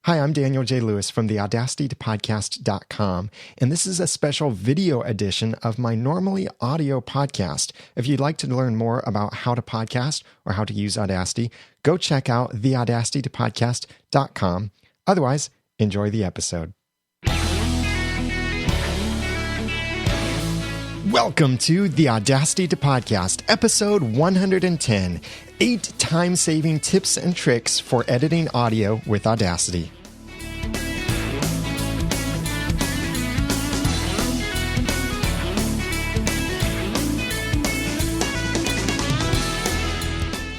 Hi, I'm Daniel J. Lewis from the Audacity to Podcast.com, and this is a special video edition of my normally audio podcast. If you'd like to learn more about how to podcast or how to use Audacity, go check out the Audacity to Podcast.com. Otherwise, enjoy the episode. Welcome to the Audacity to Podcast, episode 110, 8 time-saving tips and tricks for editing audio with Audacity.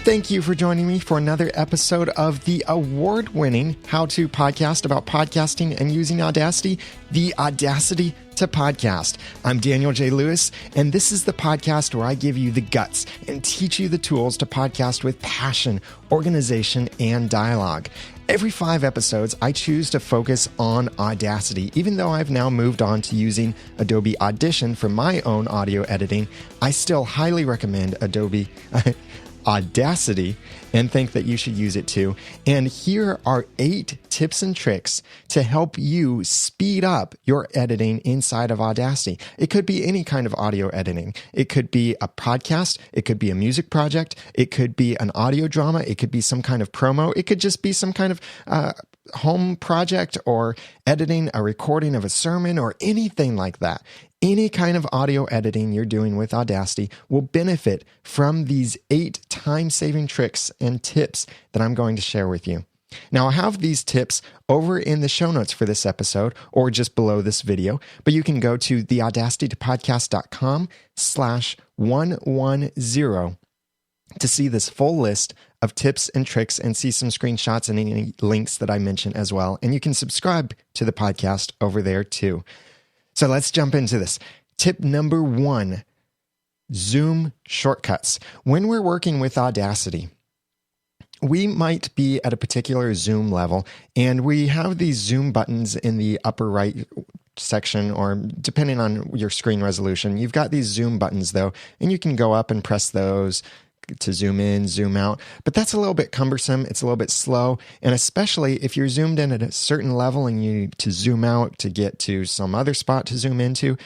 Thank you for joining me for another episode of the award-winning How to Podcast about podcasting and using Audacity, the Audacity to Podcast. I'm Daniel J. Lewis, and this is the podcast where I give you the guts and teach you the tools to podcast with passion, organization, and dialogue. Every 5 episodes, I choose to focus on Audacity. Even though I've now moved on to using Adobe Audition for my own audio editing, I still highly recommend Adobe Audacity and think that you should use it too. And here are 8 tips and tricks to help you speed up your editing inside of Audacity. It could be any kind of audio editing. It could be a podcast. It could be a music project. It could be an audio drama. It could be some kind of promo. It could just be some kind of home project or editing a recording of a sermon or anything like that. Any kind of audio editing you're doing with Audacity will benefit from these 8 time-saving tricks and tips that I'm going to share with you. Now, I have these tips over in the show notes for this episode or just below this video, but you can go to theaudacitytopodcast.com/110 to see this full list of tips and tricks and see some screenshots and any links that I mention as well. And you can subscribe to the podcast over there too. So let's jump into this. Tip number 1, Zoom shortcuts. When we're working with Audacity, we might be at a particular Zoom level, and we have these Zoom buttons in the upper right section, or depending on your screen resolution, you've got these Zoom buttons though, and you can go up and press those to zoom in, zoom out, but that's a little bit cumbersome. It's a little bit slow, and especially if you're zoomed in at a certain level and you need to zoom out to get to some other spot to zoom into,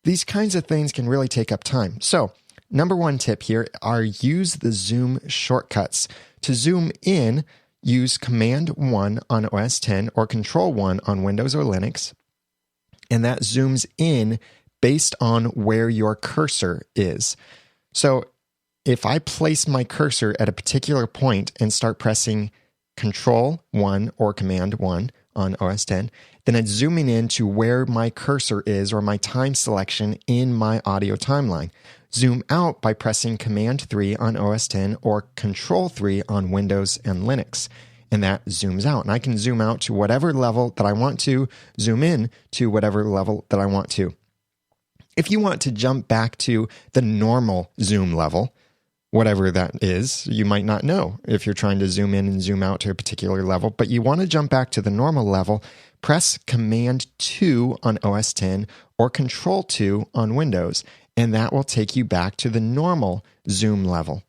these kinds of things can really take up time. So, number 1 tip here are use the Zoom shortcuts. To zoom in, use Command 1 on OS X or Control 1 on Windows or Linux, and that zooms in based on where your cursor is. So, if I place my cursor at a particular point and start pressing Control 1 or Command 1 on OS X, then it's zooming in to where my cursor is or my time selection in my audio timeline. Zoom out by pressing Command 3 on OS X or Control 3 on Windows and Linux. And that zooms out. And I can zoom out to whatever level that I want to, zoom in to whatever level that I want to. If you want to jump back to the normal zoom level, whatever that is, you might not know if you're trying to zoom in and zoom out to a particular level, but you want to jump back to the normal level, press Command 2 on OS X or Control 2 on Windows, and that will take you back to the normal zoom level.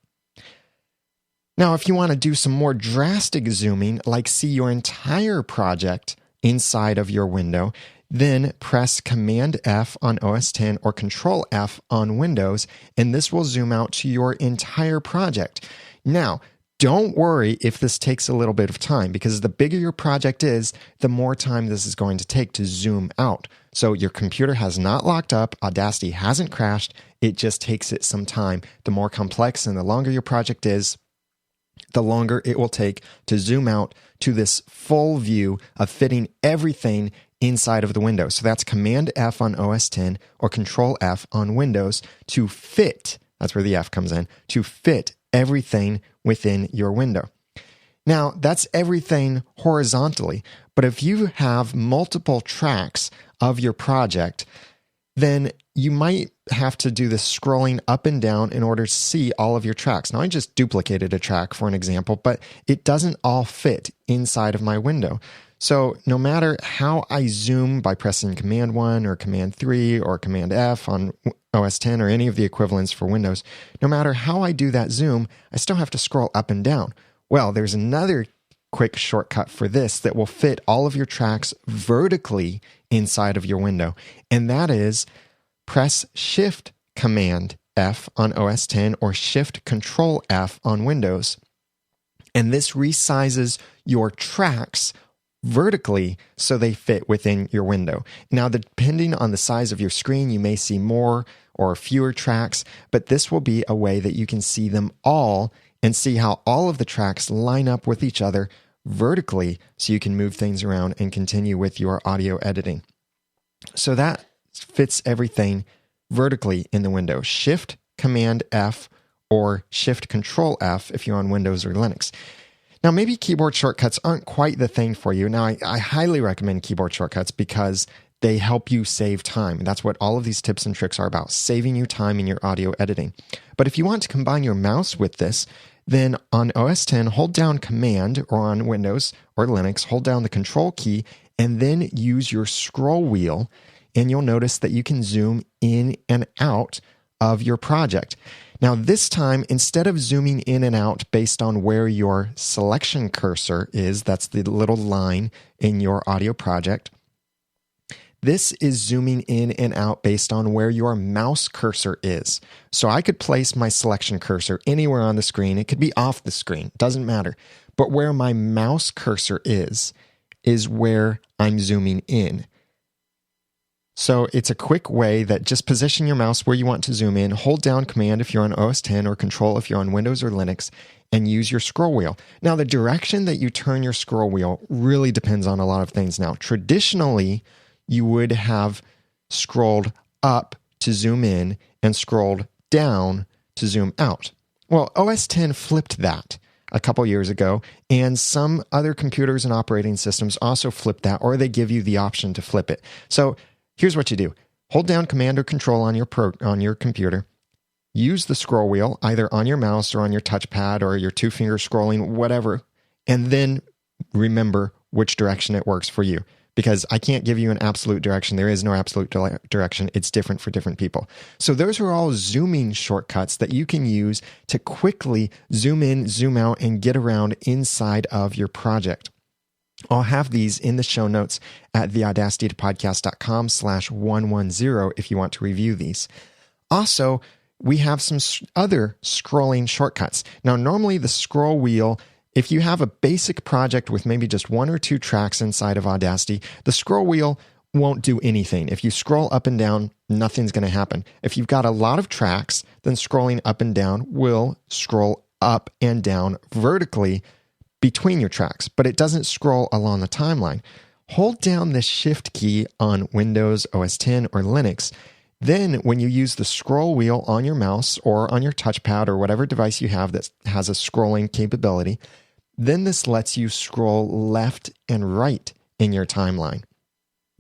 Now, if you want to do some more drastic zooming, like see your entire project inside of your window, then press Command F on OS X or Control F on Windows, and this will zoom out to your entire project. Now, don't worry if this takes a little bit of time, because the bigger your project is, the more time this is going to take to zoom out. So your computer has not locked up, Audacity hasn't crashed, it just takes it some time. The more complex and the longer your project is, the longer it will take to zoom out to this full view of fitting everything inside of the window. So that's Command F on OS X or Control F on Windows to fit, that's where the F comes in, to fit everything within your window. Now, that's everything horizontally, but if you have multiple tracks of your project, then you might have to do this scrolling up and down in order to see all of your tracks. Now, I just duplicated a track for an example, but it doesn't all fit inside of my window. So no matter how I zoom by pressing Command 1 or Command 3 or Command F on OS X or any of the equivalents for Windows, no matter how I do that zoom, I still have to scroll up and down. Well, there's another quick shortcut for this that will fit all of your tracks vertically inside of your window. And that is press Shift-Cmd-F on OS X or Shift-Ctrl-F on Windows. And this resizes your tracks vertically so they fit within your window. Now, depending on the size of your screen, you may see more or fewer tracks, but this will be a way that you can see them all and see how all of the tracks line up with each other vertically so you can move things around and continue with your audio editing. So that fits everything vertically in the window. Shift-Command-F or Shift-Ctrl-F if you're on Windows or Linux. Now, maybe keyboard shortcuts aren't quite the thing for you. Now, I highly recommend keyboard shortcuts because they help you save time. That's what all of these tips and tricks are about, saving you time in your audio editing. But if you want to combine your mouse with this, then on OS X, hold down Command, or on Windows or Linux, hold down the Control key, and then use your scroll wheel, and you'll notice that you can zoom in and out of your project. Now, this time, instead of zooming in and out based on where your selection cursor is, that's the little line in your audio project, this is zooming in and out based on where your mouse cursor is. So I could place my selection cursor anywhere on the screen. It could be off the screen, doesn't matter. But where my mouse cursor is where I'm zooming in. So it's a quick way that just position your mouse where you want to zoom in, hold down Command if you're on OS X or Control if you're on Windows or Linux, and use your scroll wheel. Now, the direction that you turn your scroll wheel really depends on a lot of things now. Traditionally, you would have scrolled up to zoom in and scrolled down to zoom out. Well, OS X flipped that a couple years ago, and some other computers and operating systems also flip that, or they give you the option to flip it. So here's what you do. Hold down Command or Control on your computer. Use the scroll wheel either on your mouse or on your touchpad or your two-finger scrolling, whatever, and then remember which direction it works for you. Because I can't give you an absolute direction. There is no absolute direction. It's different for different people. So those are all zooming shortcuts that you can use to quickly zoom in, zoom out, and get around inside of your project. I'll have these in the show notes at theaudacitypodcast.com/110 if you want to review these. Also, we have some other scrolling shortcuts. Now, normally the scroll wheel, if you have a basic project with maybe just one or two tracks inside of Audacity, the scroll wheel won't do anything. If you scroll up and down, nothing's going to happen. If you've got a lot of tracks, then scrolling up and down will scroll up and down vertically between your tracks, but it doesn't scroll along the timeline. Hold down the Shift key on Windows, OS X, or Linux. Then when you use the scroll wheel on your mouse or on your touchpad or whatever device you have that has a scrolling capability, then this lets you scroll left and right in your timeline.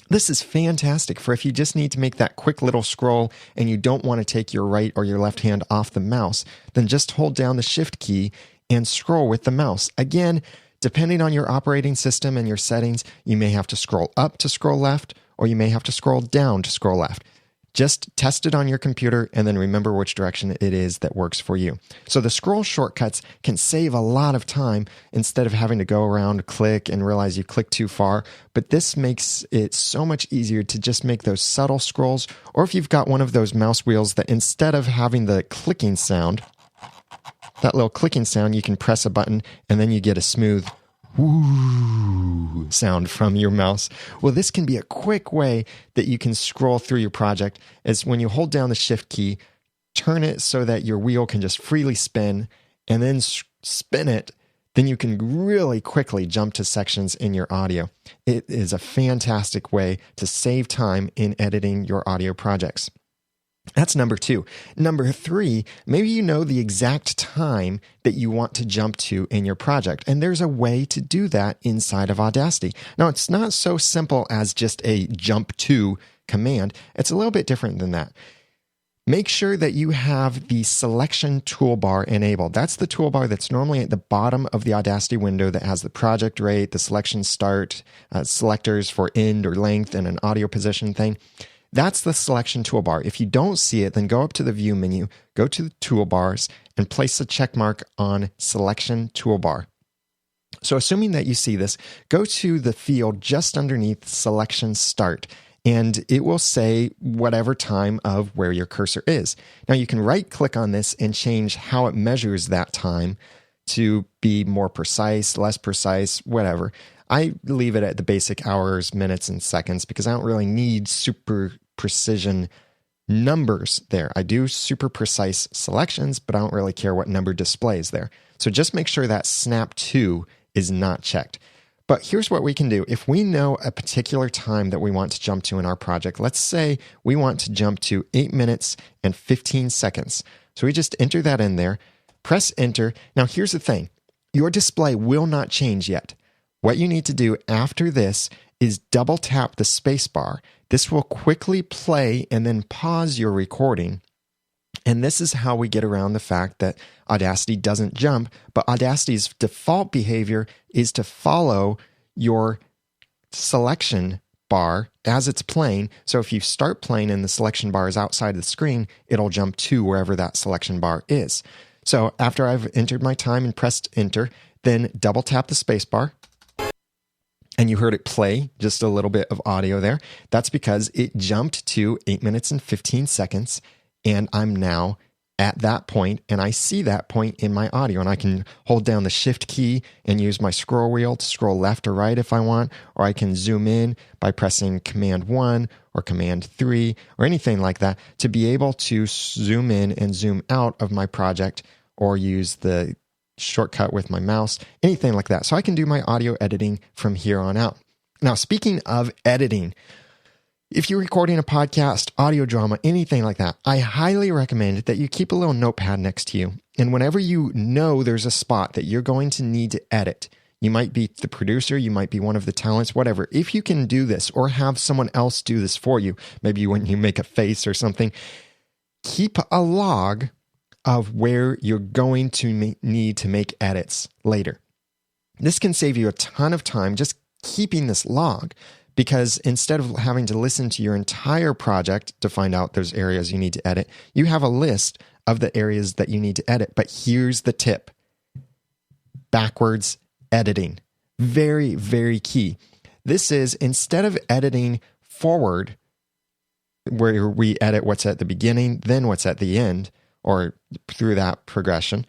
This is fantastic for if you just need to make that quick little scroll and you don't want to take your right or your left hand off the mouse, then just hold down the Shift key and scroll with the mouse. Again, depending on your operating system and your settings, you may have to scroll up to scroll left, or you may have to scroll down to scroll left. Just test it on your computer and then remember which direction it is that works for you. So the scroll shortcuts can save a lot of time instead of having to go around, click, and realize you clicked too far. But this makes it so much easier to just make those subtle scrolls. Or if you've got one of those mouse wheels that instead of having the clicking sound, that little clicking sound, you can press a button and then you get a smooth whoo sound from your mouse. Well, this can be a quick way that you can scroll through your project, is when you hold down the Shift key, turn it so that your wheel can just freely spin, and then spin it, then you can really quickly jump to sections in your audio. It is a fantastic way to save time in editing your audio projects. That's number 2. Number 3, maybe you know the exact time that you want to jump to in your project, and there's a way to do that inside of Audacity. Now, it's not so simple as just a jump to command. It's a little bit different than that. Make sure that you have the Selection Toolbar enabled. That's the toolbar that's normally at the bottom of the Audacity window that has the project rate, the selection start, selectors for end or length, and an audio position thing. That's the Selection Toolbar. If you don't see it, then go up to the View menu, go to the Toolbars, and place a check mark on Selection Toolbar. So assuming that you see this, go to the field just underneath Selection Start, and it will say whatever time of where your cursor is. Now you can right-click on this and change how it measures that time to be more precise, less precise, whatever. I leave it at the basic hours, minutes, and seconds because I don't really need super precision numbers there. I do super precise selections, but I don't really care what number displays there. So just make sure that Snap to is not checked. But here's what we can do. If we know a particular time that we want to jump to in our project, let's say we want to jump to 8 minutes and 15 seconds. So we just enter that in there, press enter. Now here's the thing. Your display will not change yet. What you need to do after this is double tap the space bar. This will quickly play and then pause your recording. And this is how we get around the fact that Audacity doesn't jump, but Audacity's default behavior is to follow your selection bar as it's playing. So if you start playing and the selection bar is outside the screen, it'll jump to wherever that selection bar is. So after I've entered my time and pressed enter, then double tap the space bar. And you heard it play, just a little bit of audio there. That's because it jumped to 8 minutes and 15 seconds. And I'm now at that point, and I see that point in my audio. And I can hold down the Shift key and use my scroll wheel to scroll left or right if I want, or I can zoom in by pressing Command 1 or Command 3 or anything like that to be able to zoom in and zoom out of my project, or use the shortcut with my mouse, anything like that. So I can do my audio editing from here on out. Now, speaking of editing, if you're recording a podcast, audio drama, anything like that, I highly recommend that you keep a little notepad next to you. And whenever you know there's a spot that you're going to need to edit, you might be the producer, you might be one of the talents, whatever. If you can do this or have someone else do this for you, maybe when you make a face or something, keep a log of where you're going to need to make edits later. This can save you a ton of time just keeping this log, because instead of having to listen to your entire project to find out there's areas you need to edit, you have a list of the areas that you need to edit. But here's the tip. Backwards editing. Very, very key. This is, instead of editing forward, where we edit what's at the beginning, then what's at the end, or through that progression,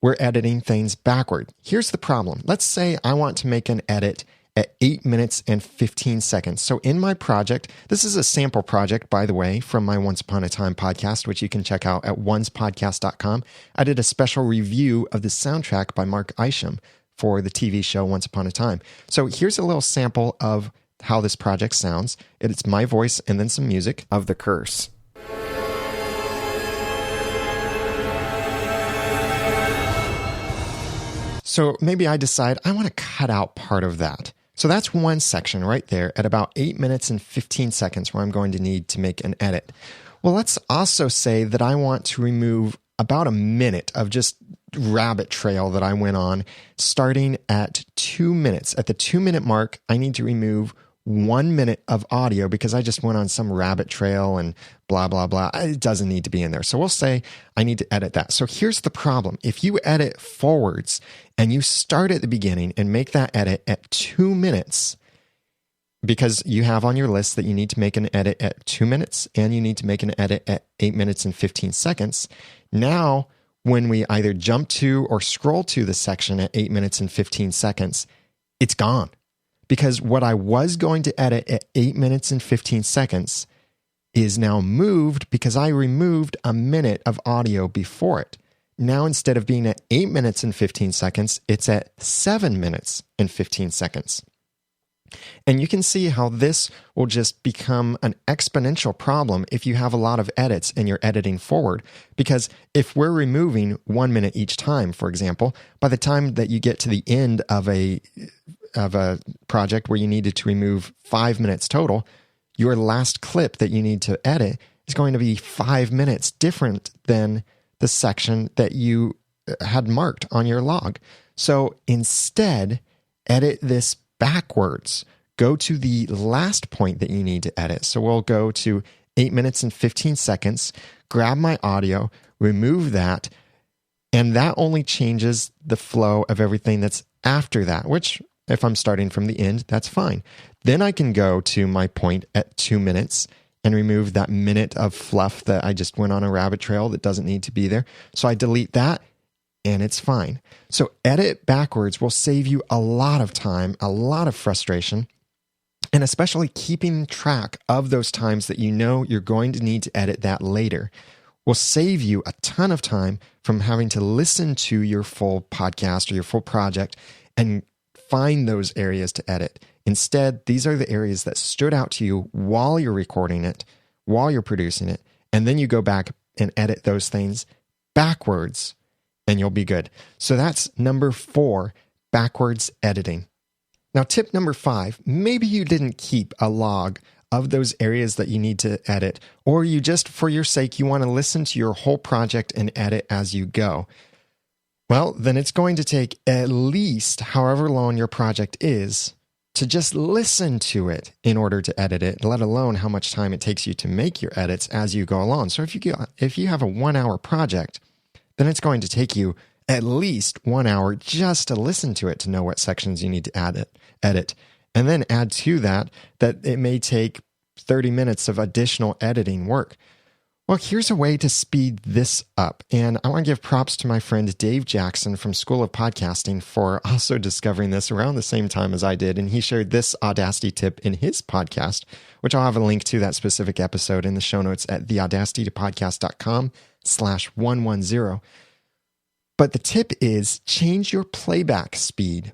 we're editing things backward. Here's the problem. Let's say I want to make an edit at 8 minutes and 15 seconds. So in my project, this is a sample project, by the way, from my Once Upon a Time podcast, which you can check out at oncepodcast.com. I did a special review of the soundtrack by Mark Isham for the TV show Once Upon a Time. So here's a little sample of how this project sounds. It's my voice and then some music of the curse. So maybe I decide I want to cut out part of that. So that's one section right there at about 8 minutes and 15 seconds where I'm going to need to make an edit. Well, let's also say that I want to remove about a minute of just rabbit trail that I went on starting at 2 minutes. At the 2 minute mark, I need to remove 1 minute of audio because I just went on some rabbit trail and blah, blah, blah. It doesn't need to be in there. So we'll say I need to edit that. So here's the problem. If you edit forwards and you start at the beginning and make that edit at 2 minutes, because you have on your list that you need to make an edit at 2 minutes and you need to make an edit at 8 minutes and 15 seconds. Now, when we either jump to or scroll to the section at 8 minutes and 15 seconds, it's gone. Because what I was going to edit at 8 minutes and 15 seconds is now moved because I removed a minute of audio before it. Now, instead of being at 8 minutes and 15 seconds, it's at 7 minutes and 15 seconds. And you can see how this will just become an exponential problem if you have a lot of edits and you're editing forward. Because if we're removing 1 minute each time, for example, by the time that you get to the end of a project where you needed to remove 5 minutes total, your last clip that you need to edit is going to be 5 minutes different than the section that you had marked on your log. So instead, edit this backwards. Go to the last point that you need to edit. So we'll go to 8 minutes and 15 seconds, grab my audio, remove that, and that only changes the flow of everything that's after that, which if I'm starting from the end, that's fine. Then I can go to my point at 2 minutes and remove that minute of fluff that I just went on a rabbit trail that doesn't need to be there. So I delete that and it's fine. So edit backwards will save you a lot of time, a lot of frustration, and especially keeping track of those times that you know you're going to need to edit that later will save you a ton of time from having to listen to your full podcast or your full project and find those areas to edit. Instead, these are the areas that stood out to you while you're recording it, while you're producing it, and then you go back and edit those things backwards and you'll be good. So that's number 4, backwards editing. Now, tip number 5, maybe you didn't keep a log of those areas that you need to edit, or you just, for your sake, you want to listen to your whole project and edit as you go. Well, then it's going to take at least however long your project is to just listen to it in order to edit it, let alone how much time it takes you to make your edits as you go along. So if you have a 1-hour project, then it's going to take you at least 1 hour just to listen to it to know what sections you need to edit. And then add to that it may take 30 minutes of additional editing work. Well, here's a way to speed this up. And I want to give props to my friend Dave Jackson from School of Podcasting for also discovering this around the same time as I did. And he shared this Audacity tip in his podcast, which I'll have a link to that specific episode in the show notes at theaudacitypodcast.com/110. But the tip is change your playback speed.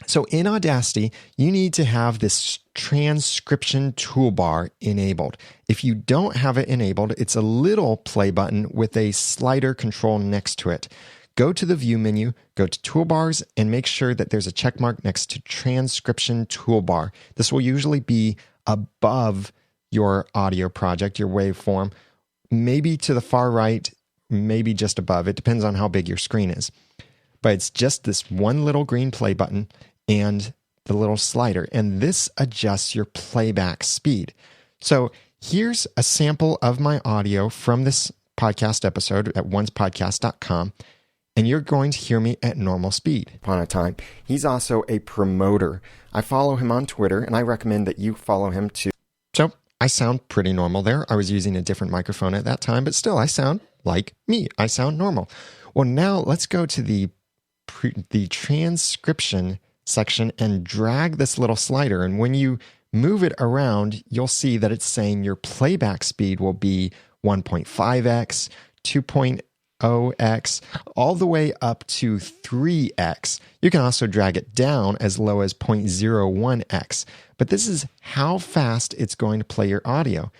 So in Audacity, you need to have this transcription toolbar enabled. If you don't have it enabled, it's a little play button with a slider control next to it. Go to the View menu, go to Toolbars, and make sure that there's a check mark next to Transcription Toolbar. This will usually be above your audio project, your waveform, maybe to the far right, maybe just above. It depends on how big your screen is. But it's just this one little green play button and the little slider. And this adjusts your playback speed. So here's a sample of my audio from this podcast episode at oncepodcast.com. And you're going to hear me at normal speed upon a time. He's also a promoter. I follow him on Twitter, and I recommend that you follow him too. So I sound pretty normal there. I was using a different microphone at that time, but still I sound like me. I sound normal. Well, now let's go to the transcription section and drag this little slider. And when you move it around, you'll see that it's saying your playback speed will be 1.5x, 2.0x, all the way up to 3x. You can also drag it down as low as 0.01x. But this is how fast it's going to play your audio.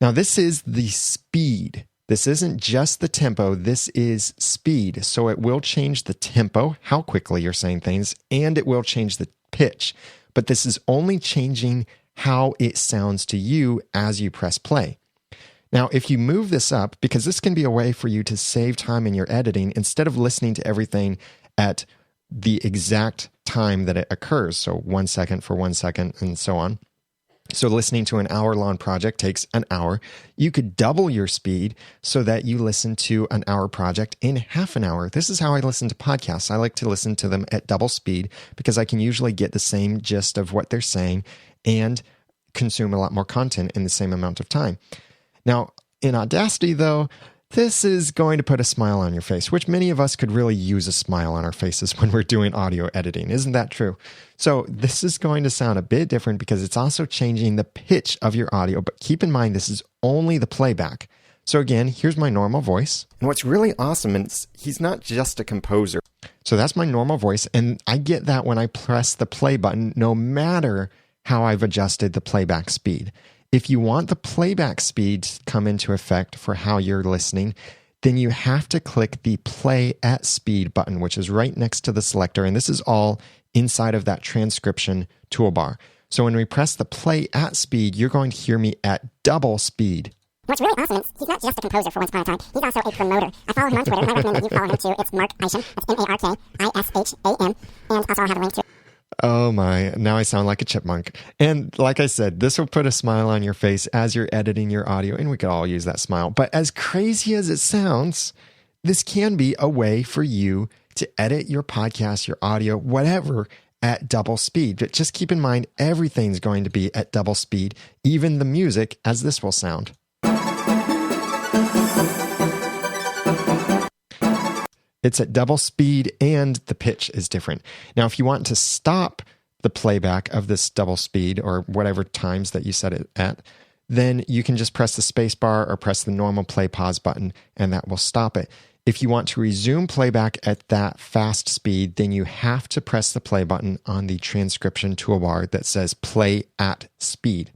Now, this is the speed. This isn't just the tempo, this is speed. So it will change the tempo, how quickly you're saying things, and it will change the pitch. But this is only changing how it sounds to you as you press play. Now, if you move this up, because this can be a way for you to save time in your editing, instead of listening to everything at the exact time that it occurs, so 1 second for 1 second and so on. So listening to an hour-long project takes an hour. You could double your speed so that you listen to an hour project in half an hour. This is how I listen to podcasts. I like to listen to them at double speed because I can usually get the same gist of what they're saying and consume a lot more content in the same amount of time. Now, in Audacity, though, this is going to put a smile on your face, which many of us could really use a smile on our faces when we're doing audio editing. Isn't that true? So this is going to sound a bit different because it's also changing the pitch of your audio. But keep in mind, this is only the playback. So again, here's my normal voice. And what's really awesome is he's not just a composer. So that's my normal voice. And I get that when I press the play button, no matter how I've adjusted the playback speed. If you want the playback speed to come into effect for how you're listening, then you have to click the play at speed button, which is right next to the selector. And this is all inside of that transcription toolbar. So when we press the play at speed, you're going to hear me at double speed. What's really awesome is he's not just a composer for Once Upon a Time. He's also a promoter. I follow him on Twitter, and I recommend that you follow him too. It's Mark Isham. That's Markisham. And also I'll have a link to it. Oh my, now I sound like a chipmunk. And like I said, this will put a smile on your face as you're editing your audio, and we could all use that smile. But as crazy as it sounds, this can be a way for you to edit your podcast, your audio, whatever at double speed. But just keep in mind, everything's going to be at double speed, even the music, as this will sound. It's at double speed and the pitch is different. Now, if you want to stop the playback of this double speed or whatever times that you set it at, then you can just press the space bar or press the normal play pause button and that will stop it. If you want to resume playback at that fast speed, then you have to press the play button on the transcription toolbar that says play at speed.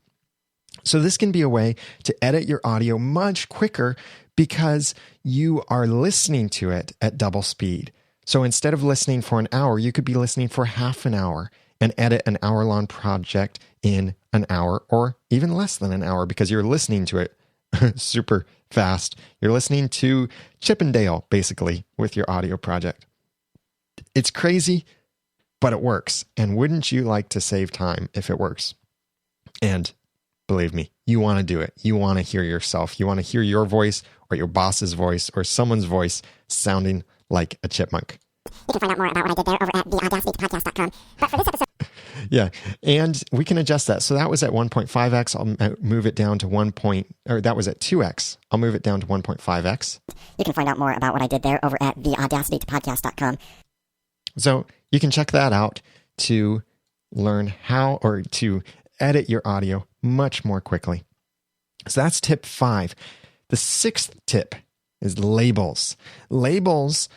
So this can be a way to edit your audio much quicker because you are listening to it at double speed. So instead of listening for an hour, you could be listening for half an hour and edit an hour-long project in an hour or even less than an hour because you're listening to it super fast. You're listening to Chip and Dale, basically, with your audio project. It's crazy, but it works. And wouldn't you like to save time if it works? And believe me, you want to do it. You want to hear yourself. You want to hear your voice or your boss's voice or someone's voice sounding like a chipmunk. You can find out more about what I did there over at theaudacitypodcast.com. But for this episode... Yeah, and we can adjust that. So that was at 1.5x. I'll move it down to that was at 2x. I'll move it down to 1.5x. You can find out more about what I did there over at theaudacitypodcast.com. So you can check that out to learn how or to edit your audio much more quickly. So that's tip 5. The 6th tip is labels. Labels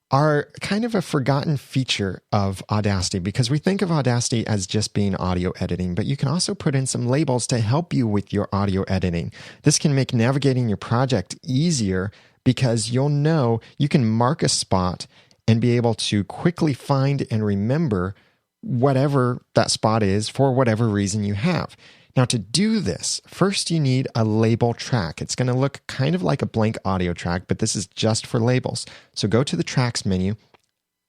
are kind of a forgotten feature of Audacity because we think of Audacity as just being audio editing, but you can also put in some labels to help you with your audio editing. This can make navigating your project easier because you'll know you can mark a spot and be able to quickly find and remember whatever that spot is for whatever reason you have. Now, to do this, first you need a label track. It's going to look kind of like a blank audio track, but this is just for labels. So go to the Tracks menu,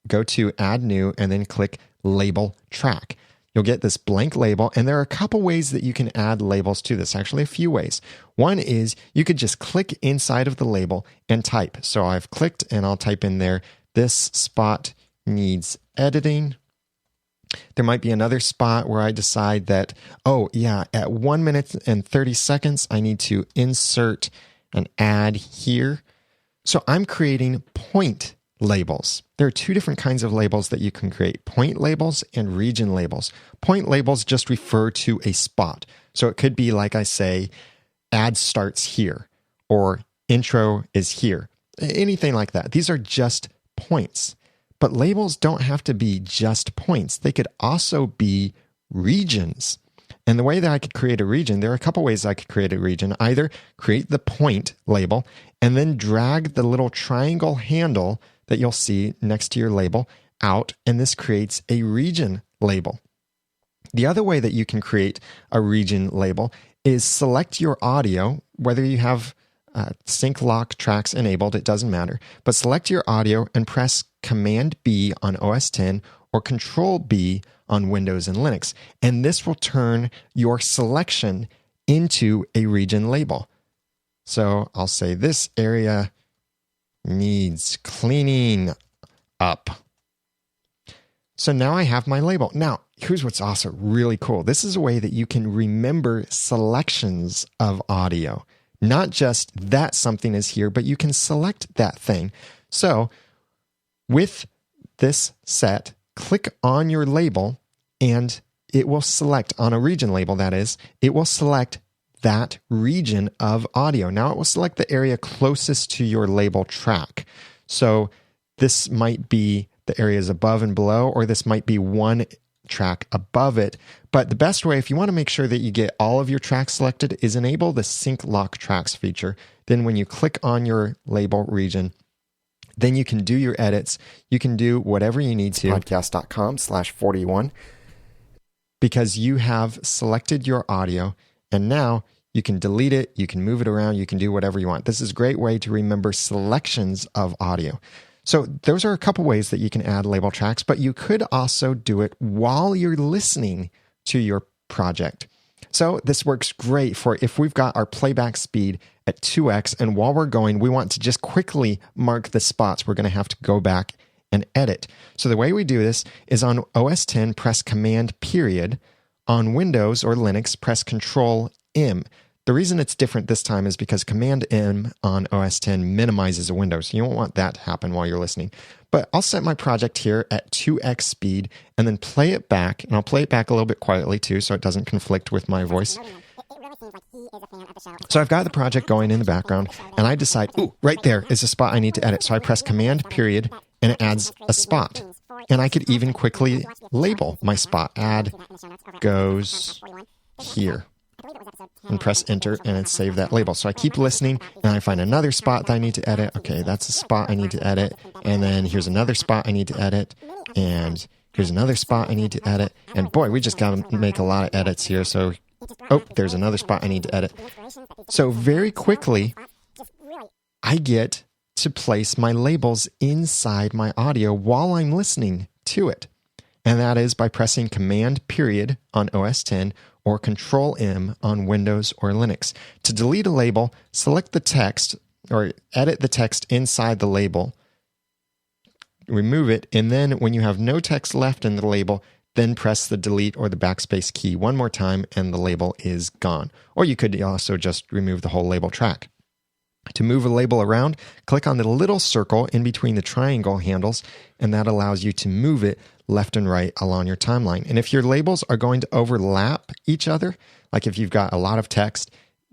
go to Add New, and then click Label Track. You'll get this blank label, and there are a couple ways that you can add labels to this, actually a few ways. One is you could just click inside of the label and type. So I've clicked, and I'll type in there, this spot needs editing. There might be another spot where I decide that, at 1 minute and 30 seconds, I need to insert an ad here. So I'm creating point labels. There are 2 different kinds of labels that you can create, point labels and region labels. Point labels just refer to a spot. So it could be like I say, ad starts here or intro is here, anything like that. These are just points. But labels don't have to be just points. They could also be regions. And the way that I could create a region, there are a couple ways I could create a region. Either create the point label and then drag the little triangle handle that you'll see next to your label out, and this creates a region label. The other way that you can create a region label is select your audio, whether you have sync lock tracks enabled, it doesn't matter, but select your audio and press Command B on OS X or Control B on Windows and Linux. And this will turn your selection into a region label. So I'll say this area needs cleaning up. So now I have my label. Now, here's what's also really cool. This is a way that you can remember selections of audio. Not just that something is here, but you can select that thing. So with this set, click on your label and it will select on a region label, that is, it will select that region of audio. Now it will select the area closest to your label track. So this might be the areas above and below, or this might be one track above it. But the best way, if you want to make sure that you get all of your tracks selected, is enable the Sync Lock Tracks feature. Then when you click on your label region, then you can do your edits. You can do whatever you need to. Podcast.com/41 because you have selected your audio, and now you can delete it, you can move it around, you can do whatever you want. This is a great way to remember selections of audio. So those are a couple ways that you can add label tracks, but you could also do it while you're listening to your project. So this works great for if we've got our playback speed at 2x, and while we're going, we want to just quickly mark the spots we're going to have to go back and edit. So the way we do this is on OS X, press Command period. On Windows or Linux, press Control-M. The reason it's different this time is because Command-M on OS X minimizes a window, so you don't want that to happen while you're listening. But I'll set my project here at 2x speed and then play it back, and I'll play it back a little bit quietly too so it doesn't conflict with my voice. So I've got the project going in the background, and I decide, right there is a spot I need to edit. So I press Command period, and it adds a spot. And I could even quickly label my spot. Add goes here. And press enter and it saved that label. So I keep listening and I find another spot that I need to edit. Okay, that's a spot I need to edit. And then here's another spot I need to edit. And here's another spot I need to edit. And boy, we just got to make a lot of edits here. So, there's another spot I need to edit. So very quickly, I get to place my labels inside my audio while I'm listening to it. And that is by pressing Command period on OS X or Control-M on Windows or Linux. To delete a label, select the text or edit the text inside the label, remove it, and then when you have no text left in the label, then press the delete or the backspace key one more time and the label is gone. Or you could also just remove the whole label track. To move a label around, click on the little circle in between the triangle handles, and that allows you to move it left and right along your timeline. And if your labels are going to overlap each other, like if you've got a lot of text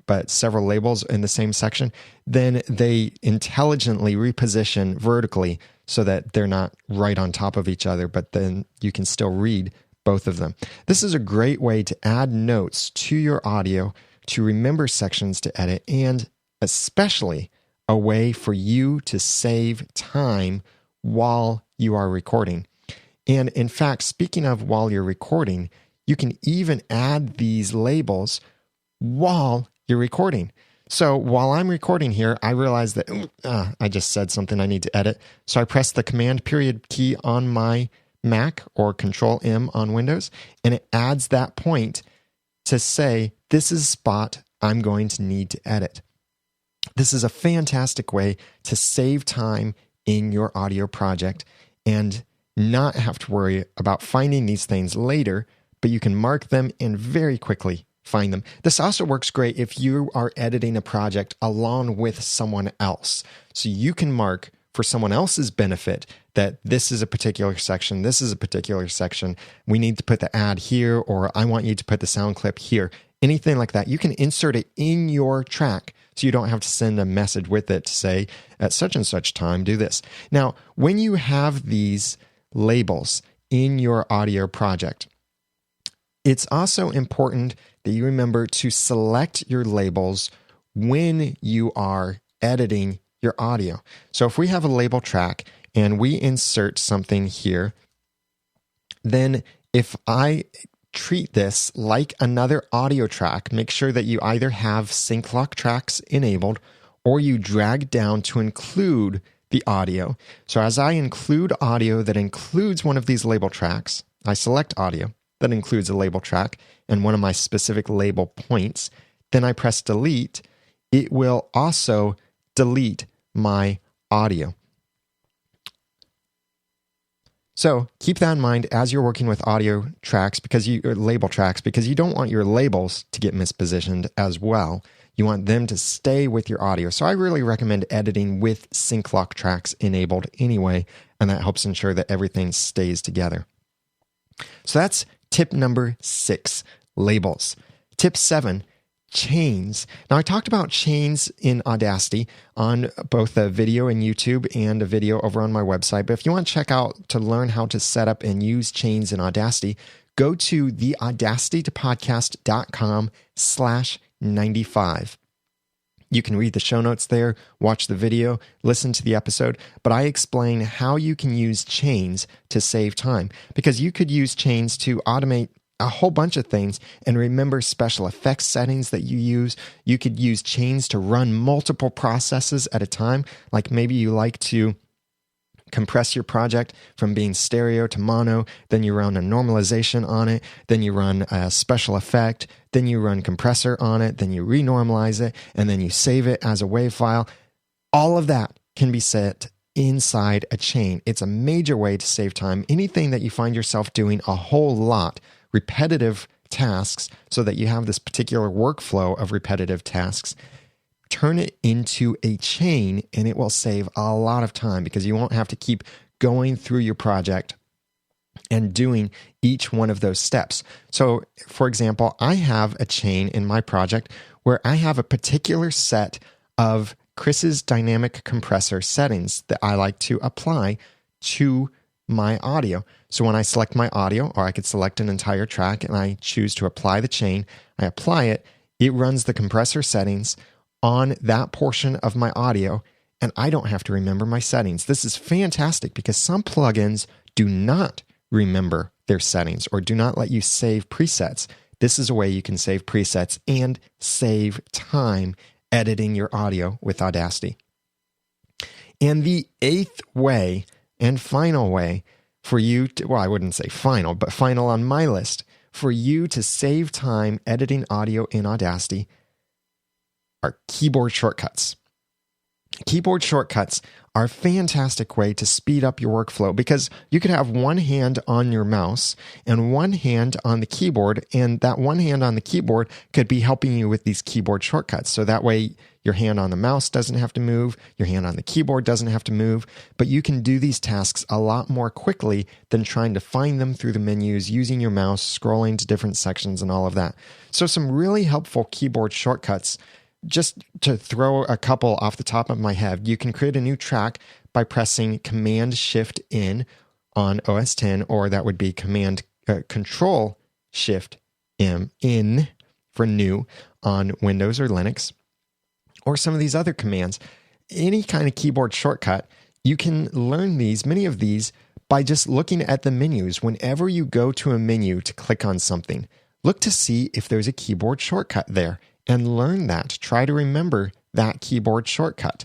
but several labels in the same section, then they intelligently reposition vertically so that they're not right on top of each other, but then you can still read both of them. This is a great way to add notes to your audio, to remember sections to edit, and especially a way for you to save time while you are recording. And in fact, speaking of while you're recording, you can even add these labels while you're recording. So while I'm recording here, I realize that I just said something I need to edit. So I press the Command period key on my Mac or Control-M on Windows, and it adds that point to say, this is a spot I'm going to need to edit. This is a fantastic way to save time in your audio project and not have to worry about finding these things later, but you can mark them and very quickly find them. This also works great if you are editing a project along with someone else. So you can mark for someone else's benefit that this is a particular section, this is a particular section, we need to put the ad here, or I want you to put the sound clip here. Anything like that, you can insert it in your track so you don't have to send a message with it to say, at such and such time, do this. Now, when you have these labels in your audio project, it's also important that you remember to select your labels when you are editing your audio. So if we have a label track and we insert something here, then if I treat this like another audio track, make sure that you either have sync lock tracks enabled or you drag down to include the audio. So as I include audio that includes one of these label tracks, I select audio that includes a label track and one of my specific label points, then I press delete. It will also delete my audio. So keep that in mind as you're working with audio tracks or label tracks, because you don't want your labels to get mispositioned as well. You want them to stay with your audio. So I really recommend editing with sync lock tracks enabled anyway, and that helps ensure that everything stays together. So that's tip number 6, labels. Tip 7, chains. Now I talked about chains in Audacity on both a video in YouTube and a video over on my website. But if you want to check out to learn how to set up and use chains in Audacity, go to theaudacitytopodcast.com/95. You can read the show notes there, watch the video, listen to the episode, but I explain how you can use chains to save time, because you could use chains to automate a whole bunch of things and remember special effects settings that you use. You could use chains to run multiple processes at a time, like maybe you like to compress your project from being stereo to mono, then you run a normalization on it, then you run a special effect, then you run compressor on it, then you renormalize it, and then you save it as a WAV file. All of that can be set inside a chain. It's a major way to save time. Anything that you find yourself doing a whole lot, repetitive tasks, so that you have this particular workflow of repetitive tasks, turn it into a chain and it will save a lot of time because you won't have to keep going through your project and doing each one of those steps. So, for example, I have a chain in my project where I have a particular set of Chris's dynamic compressor settings that I like to apply to my audio. So when I select my audio, or I could select an entire track and I choose to apply the chain, I apply it, it runs the compressor settings on that portion of my audio, and I don't have to remember my settings. This is fantastic because some plugins do not remember their settings or do not let you save presets. This is a way you can save presets and save time editing your audio with Audacity. And the eighth way and final way for you to, well, I wouldn't say final, but final on my list, for you to save time editing audio in Audacity are keyboard shortcuts. Keyboard shortcuts are a fantastic way to speed up your workflow because you could have one hand on your mouse and one hand on the keyboard, and that one hand on the keyboard could be helping you with these keyboard shortcuts. So that way your hand on the mouse doesn't have to move, your hand on the keyboard doesn't have to move, but you can do these tasks a lot more quickly than trying to find them through the menus, using your mouse, scrolling to different sections and all of that. So some really helpful keyboard shortcuts. Just to throw a couple off the top of my head, you can create a new track by pressing Command-Shift-N on OS X, or that would be Control-Shift-M for new on Windows or Linux, or some of these other commands. Any kind of keyboard shortcut, you can learn these, many of these, by just looking at the menus. Whenever you go to a menu to click on something, look to see if there's a keyboard shortcut there. And learn that. Try to remember that keyboard shortcut.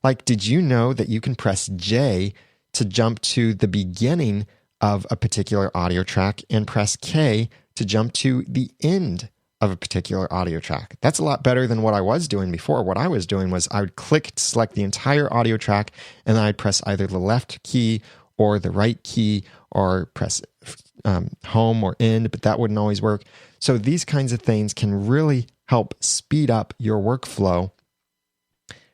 Like, did you know that you can press J to jump to the beginning of a particular audio track and press K to jump to the end of a particular audio track? That's a lot better than what I was doing before. What I was doing was I would click to select the entire audio track, and then I'd press either the left key or the right key, or press home or end, but that wouldn't always work. So these kinds of things can really help speed up your workflow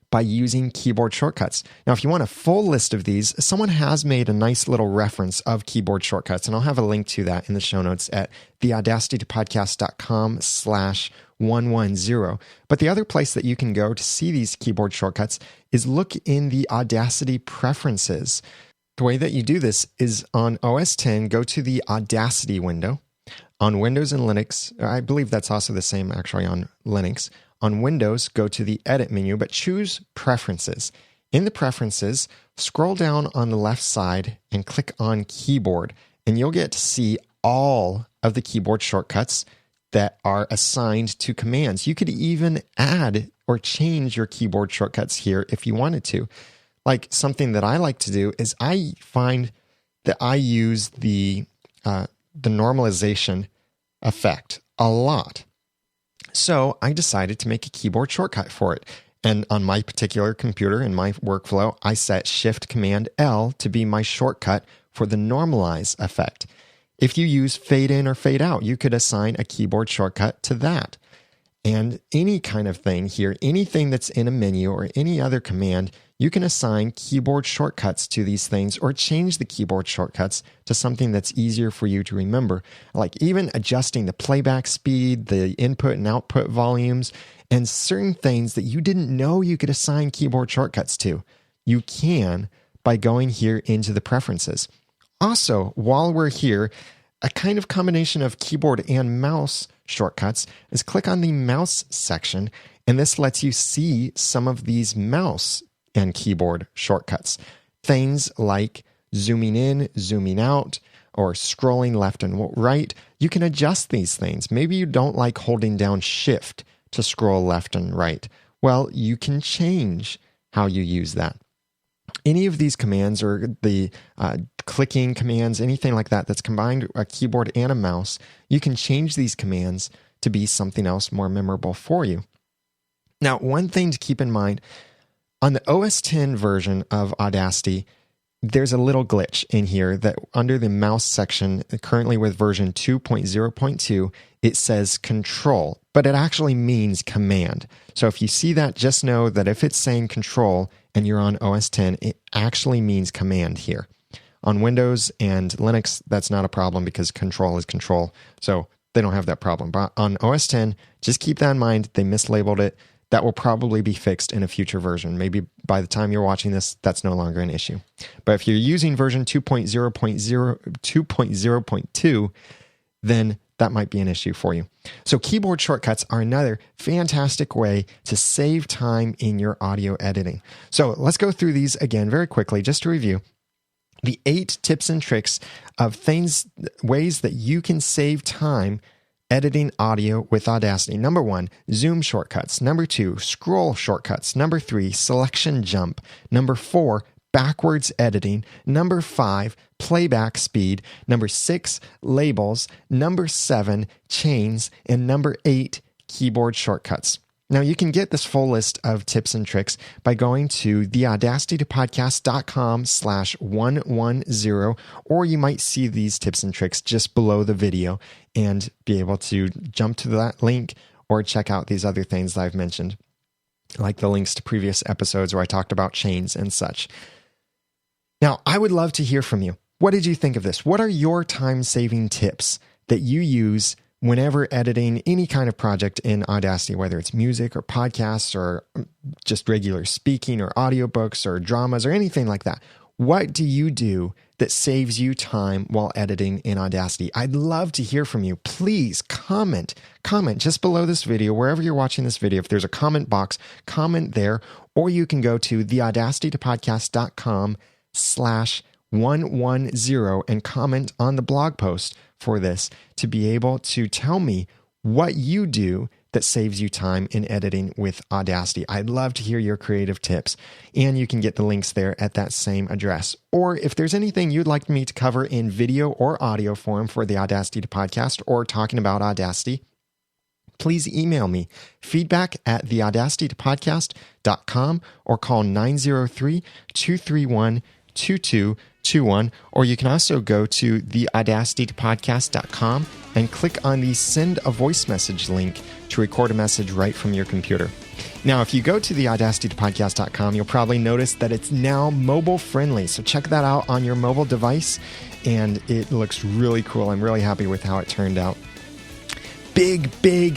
by using keyboard shortcuts. Now, if you want a full list of these, someone has made a nice little reference of keyboard shortcuts, and I'll have a link to that in the show notes at theaudacitypodcast.com/110. But the other place that you can go to see these keyboard shortcuts is look in the Audacity preferences. The way that you do this is on OS X, go to the Audacity window. On Windows and Linux, I believe that's also the same actually on Linux. On Windows, go to the Edit menu, but choose Preferences. In the Preferences, scroll down on the left side and click on Keyboard, and you'll get to see all of the keyboard shortcuts that are assigned to commands. You could even add or change your keyboard shortcuts here if you wanted to. Like, something that I like to do is I find that I use the normalization effect a lot. So I decided to make a keyboard shortcut for it. And on my particular computer in my workflow, I set Shift-Cmd-L to be my shortcut for the normalize effect. If you use fade in or fade out, you could assign a keyboard shortcut to that. And any kind of thing here, anything that's in a menu or any other command, you can assign keyboard shortcuts to these things or change the keyboard shortcuts to something that's easier for you to remember. Like even adjusting the playback speed, the input and output volumes, and certain things that you didn't know you could assign keyboard shortcuts to. You can by going here into the preferences. Also, while we're here, a kind of combination of keyboard and mouse shortcuts is click on the mouse section, and this lets you see some of these mouse and keyboard shortcuts. Things like zooming in, zooming out, or scrolling left and right. You can adjust these things. Maybe you don't like holding down Shift to scroll left and right. Well, you can change how you use that. Any of these commands or the clicking commands, anything like that that's combined a keyboard and a mouse, you can change these commands to be something else more memorable for you. Now, one thing to keep in mind, On the OS X version of Audacity, there's a little glitch in here that under the mouse section, currently with version 2.0.2, it says control, but it actually means command. So if you see that, just know that if it's saying control and you're on OS X, it actually means command here. On Windows and Linux, that's not a problem because control is control. So they don't have that problem. But on OS X, just keep that in mind. They mislabeled it. That will probably be fixed in a future version. Maybe by the time you're watching this, that's no longer an issue. But if you're using version 2.0.2, then that might be an issue for you. So keyboard shortcuts are another fantastic way to save time in your audio editing. So let's go through these again very quickly, just to review. The 8 tips and tricks of ways that you can save time editing audio with Audacity. Number 1, zoom shortcuts. Number 2, scroll shortcuts. Number 3, selection jump. Number 4, backwards editing. Number 5, playback speed. Number 6, labels. Number 7, chains. And number 8, keyboard shortcuts. Now, you can get this full list of tips and tricks by going to theaudacitypodcast.com/110, or you might see these tips and tricks just below the video and be able to jump to that link or check out these other things that I've mentioned, like the links to previous episodes where I talked about chains and such. Now, I would love to hear from you. What did you think of this? What are your time-saving tips that you use whenever editing any kind of project in Audacity, whether it's music or podcasts or just regular speaking or audiobooks or dramas or anything like that? What do you do that saves you time while editing in Audacity? I'd love to hear from you. Please comment just below this video, wherever you're watching this video. If there's a comment box, comment there, or you can go to theaudacitypodcast.com/110 and comment on the blog post for this to be able to tell me what you do that saves you time in editing with Audacity. I'd love to hear your creative tips, and you can get the links there at that same address. Or if there's anything you'd like me to cover in video or audio form for the Audacity podcast or talking about Audacity, please email me, feedback@theaudacitypodcast.com, or call 903-231-2221, or you can also go to theaudacitypodcast.com and click on the send a voice message link to record a message right from your computer. Now, if you go to theaudacitypodcast.com, you'll probably notice that it's now mobile friendly. So check that out on your mobile device, and it looks really cool. I'm really happy with how it turned out. Big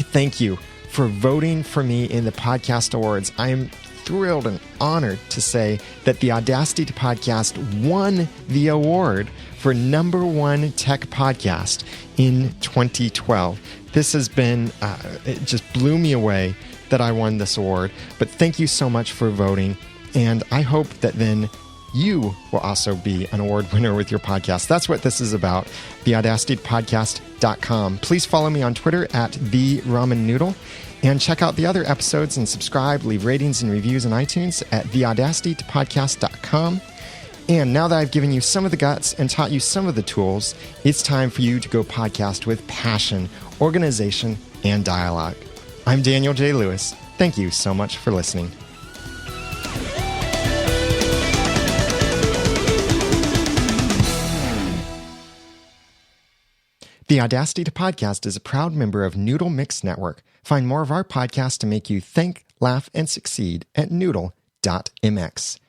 thank you for voting for me in the podcast awards. I am thrilled and honored to say that the Audacity podcast won the award for #1 tech podcast in 2012. This has been, it just blew me away that I won this award. But thank you so much for voting. And I hope that then you will also be an award winner with your podcast. That's what this is about, theaudacitypodcast.com. Please follow me on Twitter @TheRamenNoodle. And check out the other episodes and subscribe, leave ratings and reviews on iTunes at theaudacitypodcast.com. And now that I've given you some of the guts and taught you some of the tools, it's time for you to go podcast with passion, organization, and dialogue. I'm Daniel J. Lewis. Thank you so much for listening. The Audacity to Podcast is a proud member of Noodle Mix Network. Find more of our podcasts to make you think, laugh, and succeed at noodle.mx.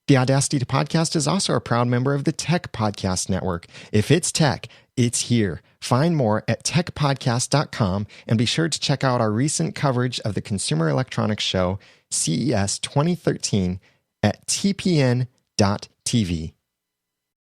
The Audacity to Podcast is also a proud member of the Tech Podcast Network. If it's tech, it's here. Find more at techpodcast.com, and be sure to check out our recent coverage of the Consumer Electronics Show, CES 2013, at tpn.tv.